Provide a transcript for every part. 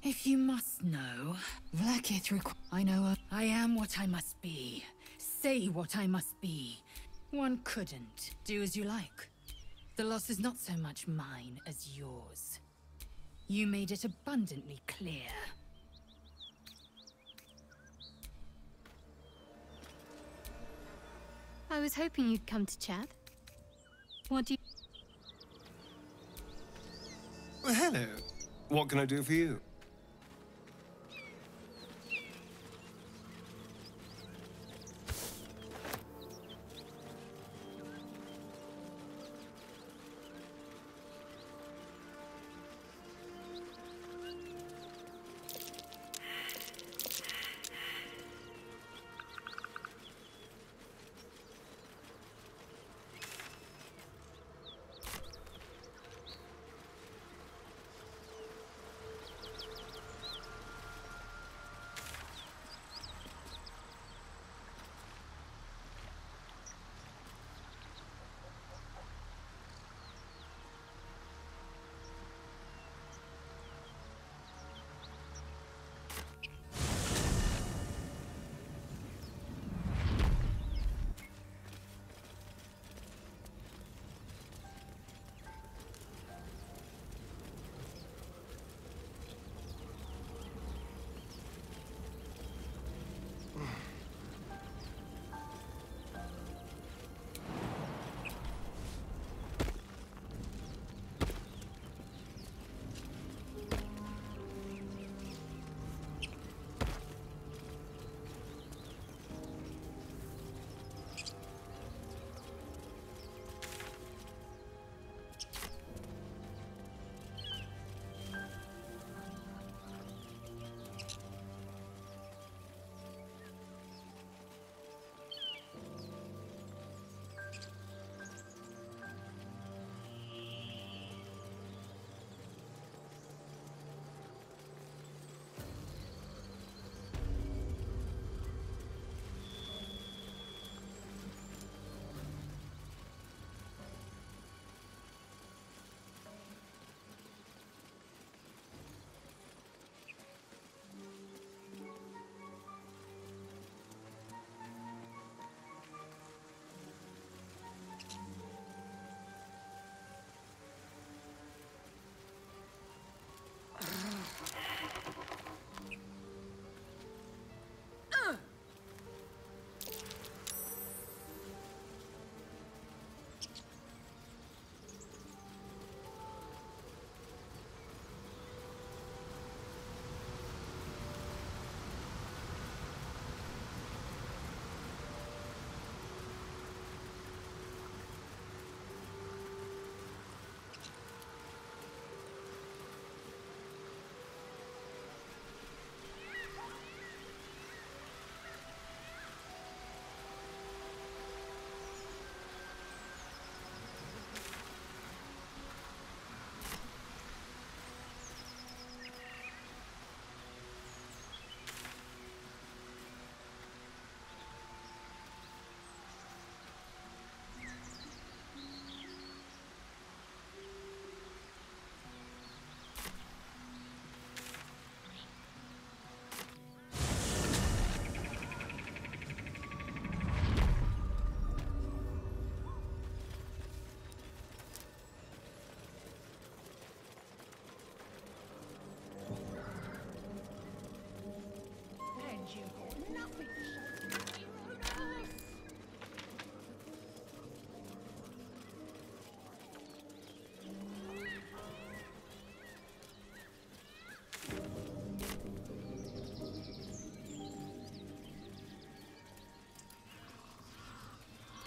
If you must know, I know I am what I must be. Say what I must be. One couldn't. Do as you like. The loss is not so much mine as yours. You made it abundantly clear. I was hoping you'd come to chat. What do you... Well, hello. What can I do for you?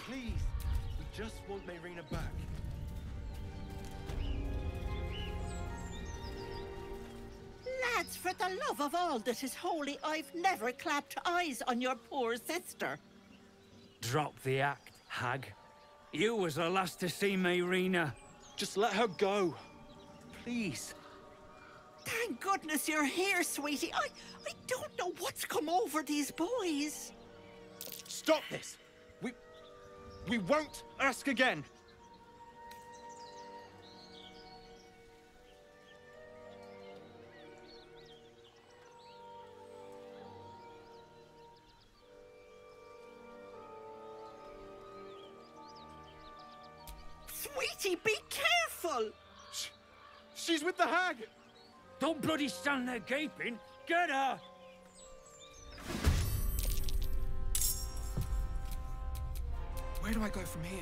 Please, we just want Mayrina back. Lads, for the love of all that is holy, I've never clapped eyes on your poor sister. Drop the act, hag. You was the last to see Mayrina. Just let her go. Please. Thank goodness you're here, sweetie. I don't know what's come over these boys. Stop this! We won't ask again! Sweetie, be careful! She's with the hag! Don't bloody stand there gaping. Get her! Where do I go from here?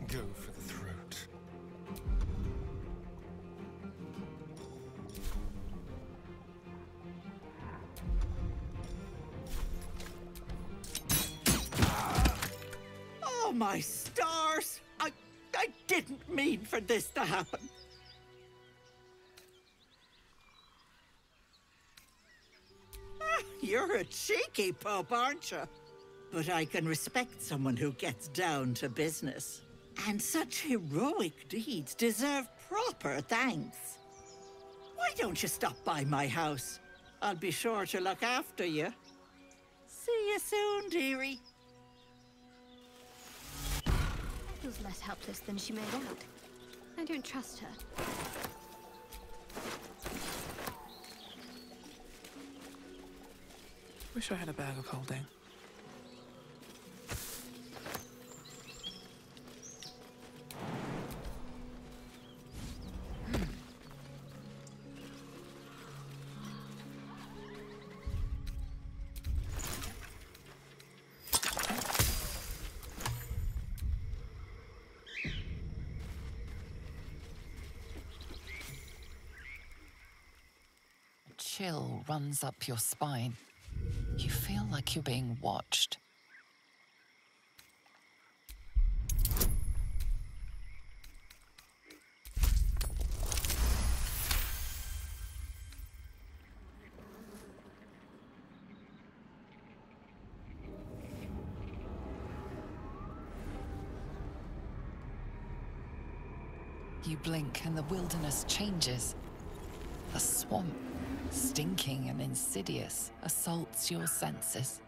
Go for the throat. Oh, my stars! I didn't mean for this to happen. You're a cheeky pup, aren't you? But I can respect someone who gets down to business. And such heroic deeds deserve proper thanks. Why don't you stop by my house? I'll be sure to look after you. See you soon, dearie. Feels less helpless than she made out. I don't trust her. Wish I had a bag of holding. Chill runs up your spine. You feel like you're being watched. You blink and the wilderness changes. The swamp, stinking and insidious, assaults your senses.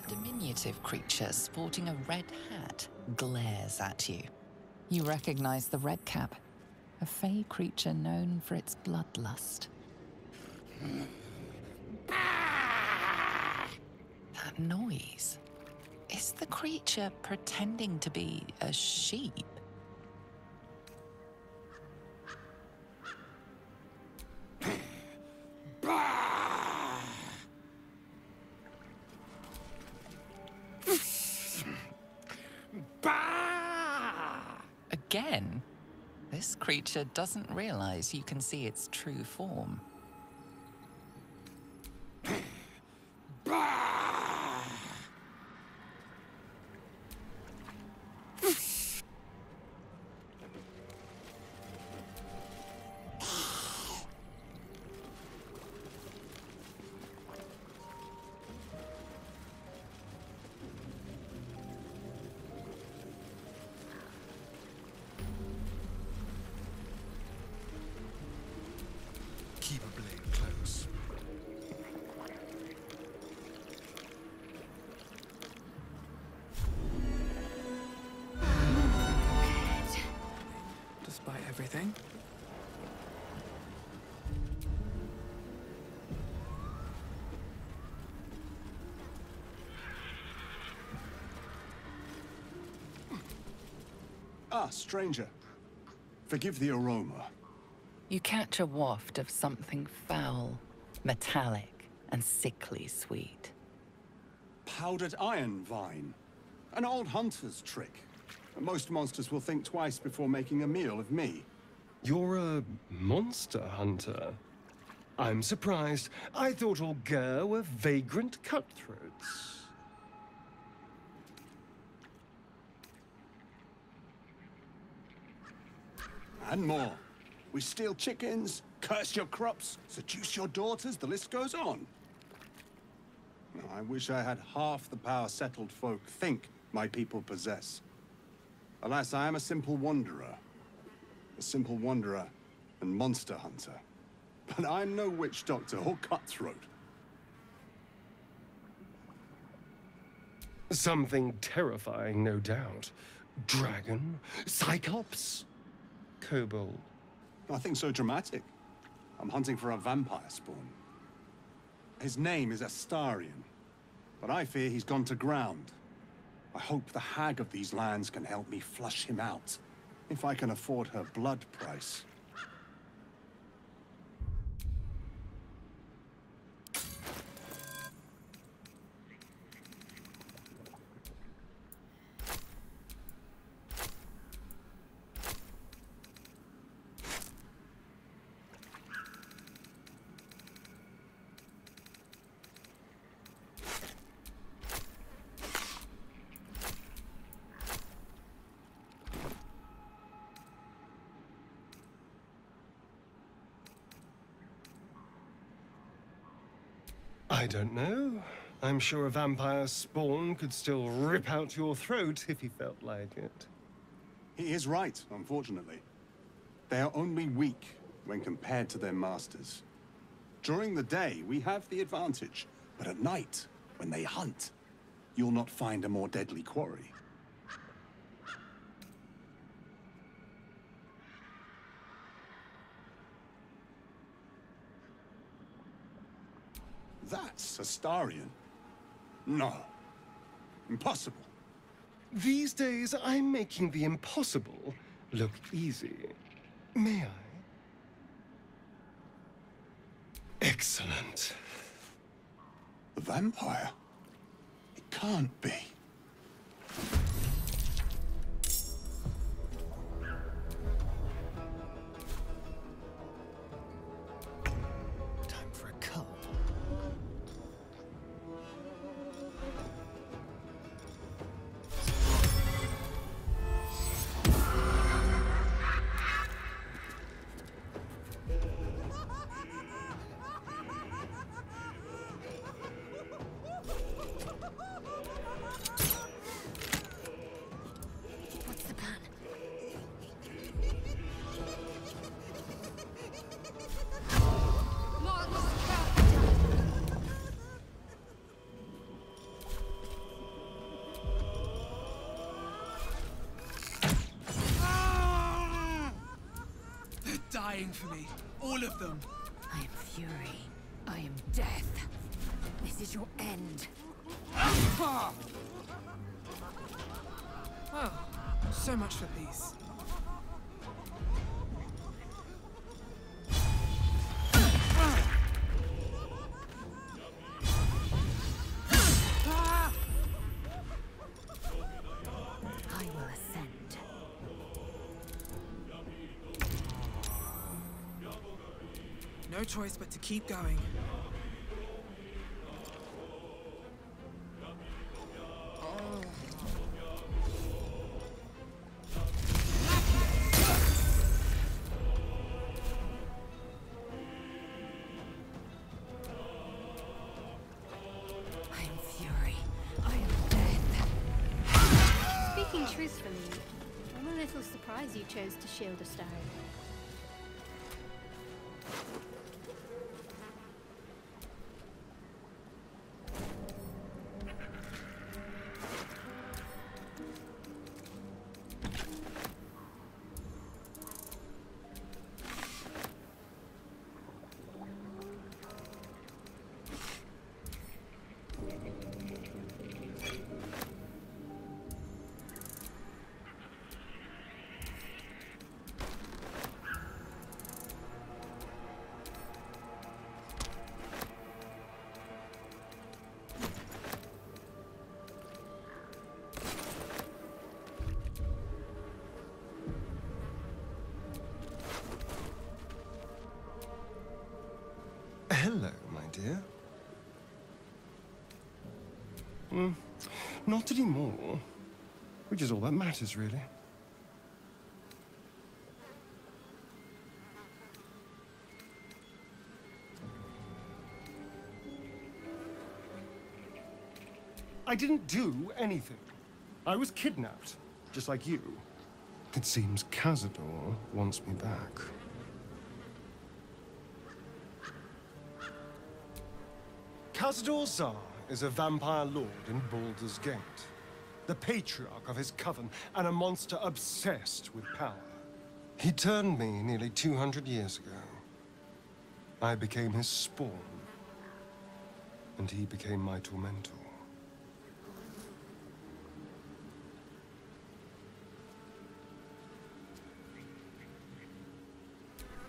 Diminutive creature sporting a red hat glares at you. You recognize the red cap, a fey creature known for its bloodlust. That noise. Is the creature pretending to be a sheep? Again, this creature doesn't realize you can see its true form. Keep a blade close. Despite everything. Ah, stranger. Forgive the aroma. You catch a waft of something foul, metallic and sickly sweet. Powdered iron vine. An old hunter's trick. Most monsters will think twice before making a meal of me. You're a monster hunter. I'm surprised. I thought all Ger were vagrant cutthroats. And more. We steal chickens, curse your crops, seduce your daughters, the list goes on. I wish I had half the power settled folk think my people possess. Alas, I am a simple wanderer. A simple wanderer and monster hunter. But I'm no witch doctor or cutthroat. Something terrifying, no doubt. Dragon? Cyclops? Kobold? Nothing so dramatic. I'm hunting for a vampire spawn. His name is Astarion, but I fear he's gone to ground. I hope the hag of these lands can help me flush him out, if I can afford her blood price. I don't know. I'm sure a vampire spawn could still rip out your throat if he felt like it. He is right, unfortunately. They are only weak when compared to their masters. During the day, we have the advantage, but at night, when they hunt, you'll not find a more deadly quarry. That's Astarion. No. Impossible. These days, I'm making the impossible look easy. May I? Excellent. The vampire? It can't be. Time for a cull. What's the plan? They're dying for me. All of them. I am fury. I am death. This is your end. Oh, so much for peace. I will ascend. No choice but to keep going. I am fury. I am death. Speaking truthfully, I'm a little surprised you chose to shield Astarion. Not anymore. Which is all that matters, really. I didn't do anything. I was kidnapped, just like you. It seems Cazador wants me back. Cazador Zar is a vampire lord in Baldur's Gate, the patriarch of his coven, and a monster obsessed with power. He turned me nearly 200 years ago. I became his spawn, and he became my tormentor.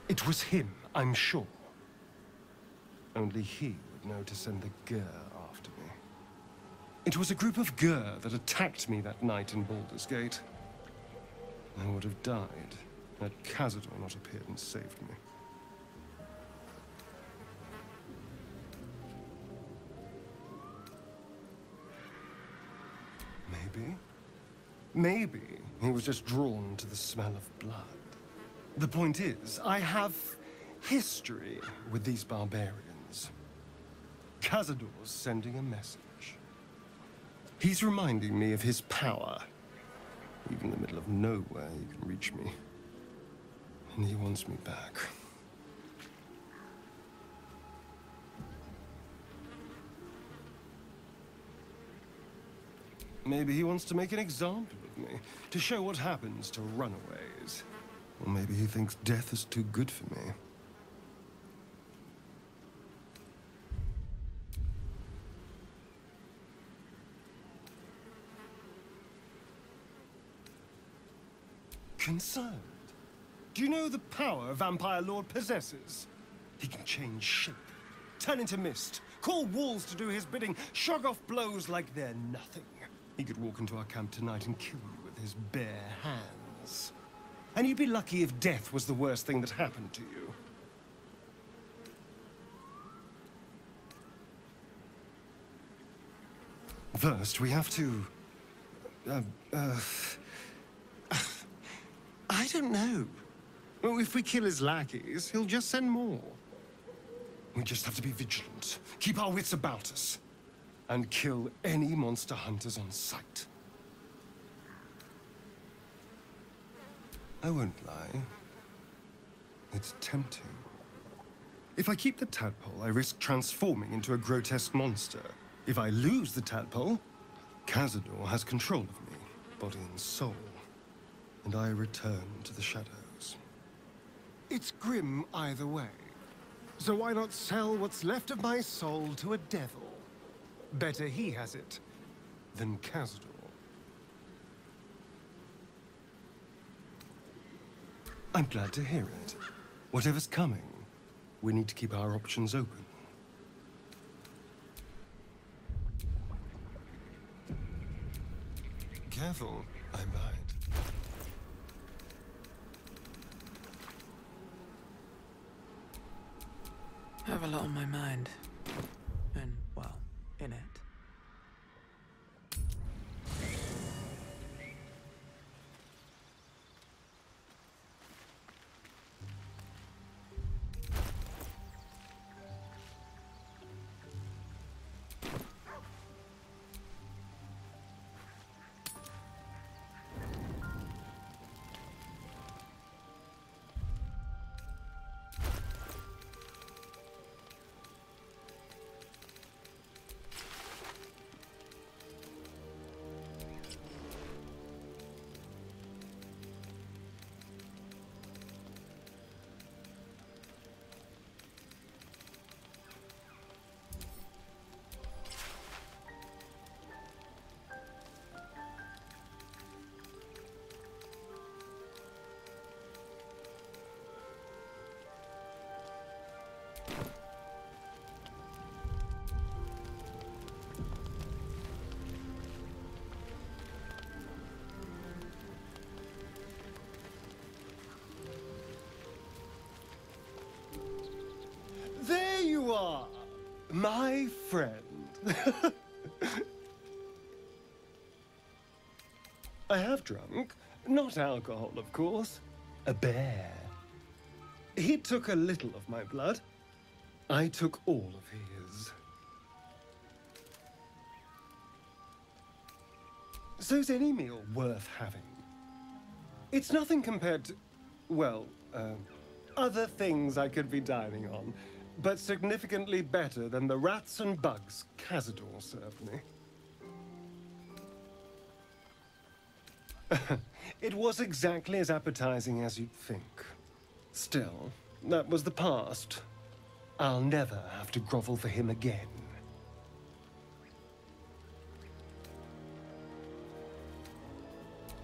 It was him, I'm sure. Only he would know to send the Gur after me. It was a group of Gur that attacked me that night in Baldur's Gate. I would have died had Cazador not appeared and saved me. Maybe he was just drawn to the smell of blood. The point is, I have history with these barbarians. Cazador's sending a message. He's reminding me of his power. Even in the middle of nowhere, he can reach me. And he wants me back. Maybe he wants to make an example of me, to show what happens to runaways. Or maybe he thinks death is too good for me. Concerned? Do you know the power a vampire lord possesses? He can change shape, turn into mist, call walls to do his bidding, shrug off blows like they're nothing. He could walk into our camp tonight and kill you with his bare hands. And you'd be lucky if death was the worst thing that happened to you. First, we have to... I don't know. Well, if we kill his lackeys, he'll just send more. We just have to be vigilant, keep our wits about us, and kill any monster hunters on sight. I won't lie. It's tempting. If I keep the tadpole, I risk transforming into a grotesque monster. If I lose the tadpole, Cazador has control of me, body and soul, and I return to the shadows. It's grim either way, so why not sell what's left of my soul to a devil? Better he has it than Cazador. I'm glad to hear it. Whatever's coming, we need to keep our options open. Careful, I might. I have a lot on my mind. And, well, in it. There you are, my friend. drunk. Not alcohol, of course. A bear. He took a little of my blood. I took all of his. So's any meal worth having. It's nothing compared to, well, other things I could be dining on, but significantly better than the rats and bugs Cazador served me. It was exactly as appetizing as you'd think. Still, that was the past. I'll never have to grovel for him again.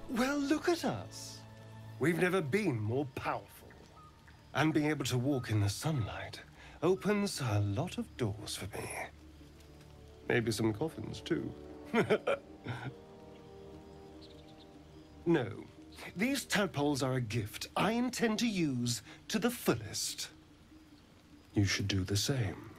Well, look at us. We've never been more powerful. And being able to walk in the sunlight opens a lot of doors for me. Maybe some coffins, too. No, these tadpoles are a gift I intend to use to the fullest. You should do the same.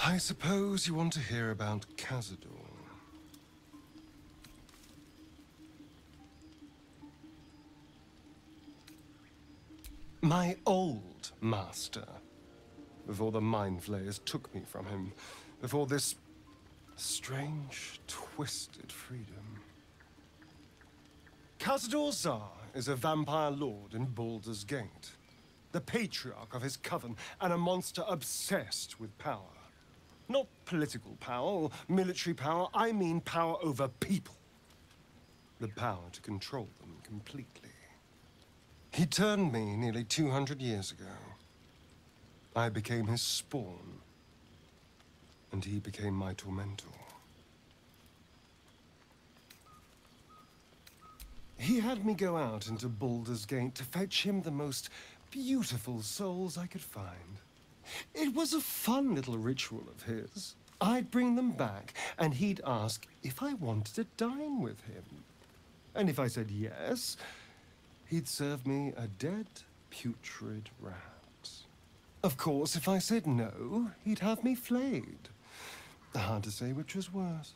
I suppose you want to hear about Cazador. My old master. Before the Mind Flayers took me from him. Before this strange, twisted freedom. Cazador Szar is a vampire lord in Baldur's Gate. The patriarch of his coven, and a monster obsessed with power. Not political power or military power, I mean power over people. The power to control them completely. He turned me nearly 200 years ago. I became his spawn, and he became my tormentor. He had me go out into Baldur's Gate to fetch him the most beautiful souls I could find. It was a fun little ritual of his. I'd bring them back, and he'd ask if I wanted to dine with him. And if I said yes, he'd serve me a dead, putrid rat. Of course, if I said no, he'd have me flayed. Hard to say which was worse.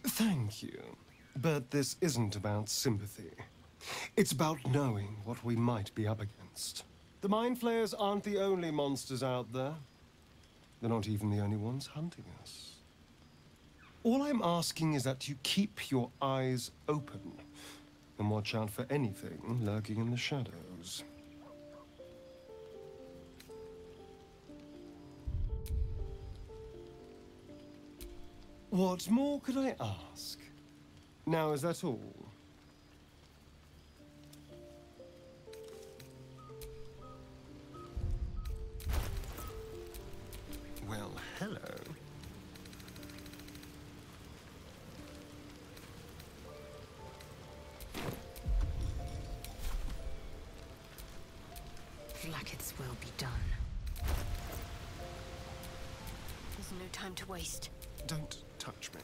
Thank you. But this isn't about sympathy. It's about knowing what we might be up against. The Mind Flayers aren't the only monsters out there. They're not even the only ones hunting us. All I'm asking is that you keep your eyes open and watch out for anything lurking in the shadows. What more could I ask? Now, is that all? Well, hello. Blacketh's will be done. There's no time to waste. Don't touch me.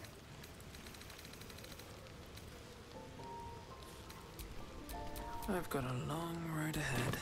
I've got a long road ahead.